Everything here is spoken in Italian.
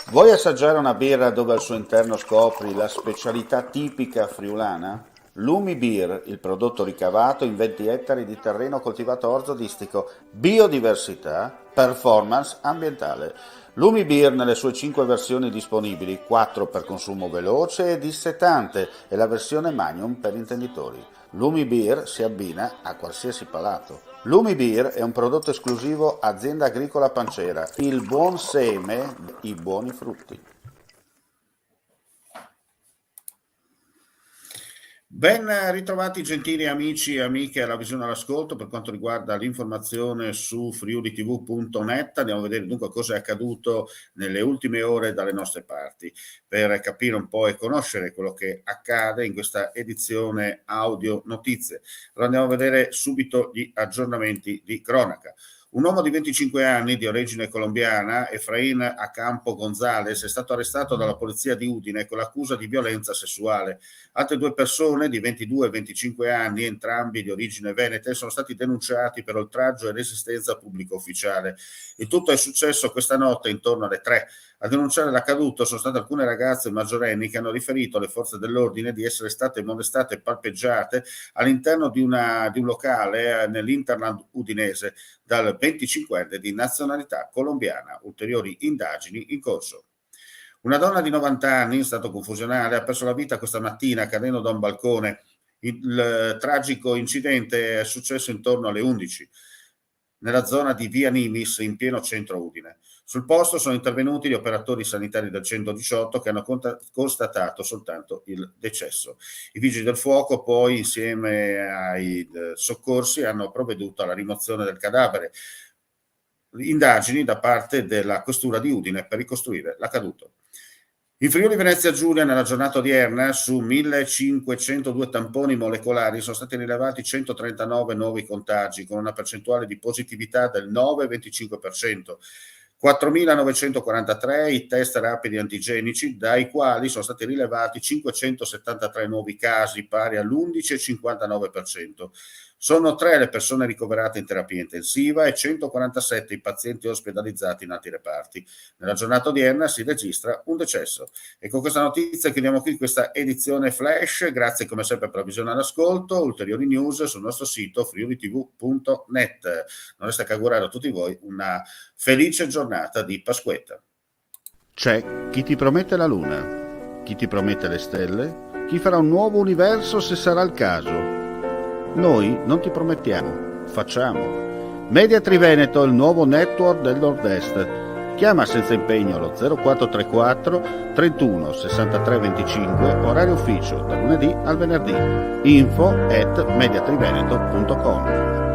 Vuoi assaggiare una birra dove al suo interno scopri la specialità tipica friulana? Lumi Beer, il prodotto ricavato in 20 ettari di terreno coltivato orzodistico, biodiversità, performance ambientale. Lumi Beer nelle sue 5 versioni disponibili, 4 per consumo veloce e dissetante e la versione Magnum per intenditori. Lumi Beer si abbina a qualsiasi palato. Lumi Beer è un prodotto esclusivo Azienda Agricola Pancera, il buon seme, i buoni frutti. Ben ritrovati gentili amici e amiche alla visione all'ascolto per quanto riguarda l'informazione su friulitv.net. Andiamo a vedere dunque cosa è accaduto nelle ultime ore dalle nostre parti per capire un po' e conoscere quello che accade in questa edizione audio notizie. Allora andiamo a vedere subito gli aggiornamenti di cronaca. Un uomo di 25 anni di origine colombiana, Efraín Acampo González, è stato arrestato dalla polizia di Udine con l'accusa di violenza sessuale. Altre 2 persone di 22 e 25 anni, entrambi di origine venete, sono stati denunciati per oltraggio e resistenza a pubblico ufficiale. Il tutto è successo questa notte intorno alle 3. A denunciare l'accaduto sono state alcune ragazze maggiorenni che hanno riferito alle forze dell'ordine di essere state molestate e palpeggiate all'interno di un locale nell'Interland udinese dal 25enne di nazionalità colombiana. Ulteriori indagini in corso. Una donna di 90 anni in stato confusionale ha perso la vita questa mattina cadendo da un balcone. Il tragico incidente è successo intorno alle 11 nella zona di Via Nimis in pieno centro Udine. Sul posto sono intervenuti gli operatori sanitari del 118 che hanno constatato soltanto il decesso. I vigili del fuoco poi insieme ai soccorsi hanno provveduto alla rimozione del cadavere. Indagini da parte della questura di Udine per ricostruire l'accaduto. In Friuli Venezia Giulia nella giornata odierna su 1502 tamponi molecolari sono stati rilevati 139 nuovi contagi con una percentuale di positività del 9,25%. 4.943 i test rapidi antigenici, dai quali sono stati rilevati 573 nuovi casi, pari all'11,59%. Sono 3 le persone ricoverate in terapia intensiva e 147 i pazienti ospedalizzati in altri reparti. Nella giornata odierna si registra un decesso. E con questa notizia chiudiamo qui questa edizione flash. Grazie come sempre per la visione all'ascolto. Ulteriori news sul nostro sito friulitv.net. Non resta che augurare a tutti voi una felice giornata di Pasquetta. C'è chi ti promette la luna, chi ti promette le stelle, chi farà un nuovo universo se sarà il caso. Noi non ti promettiamo, facciamo. Media Triveneto, il nuovo network del Nord-Est. Chiama senza impegno allo 0434 31 63 25, orario ufficio, da lunedì al venerdì. info@mediatriveneto.com.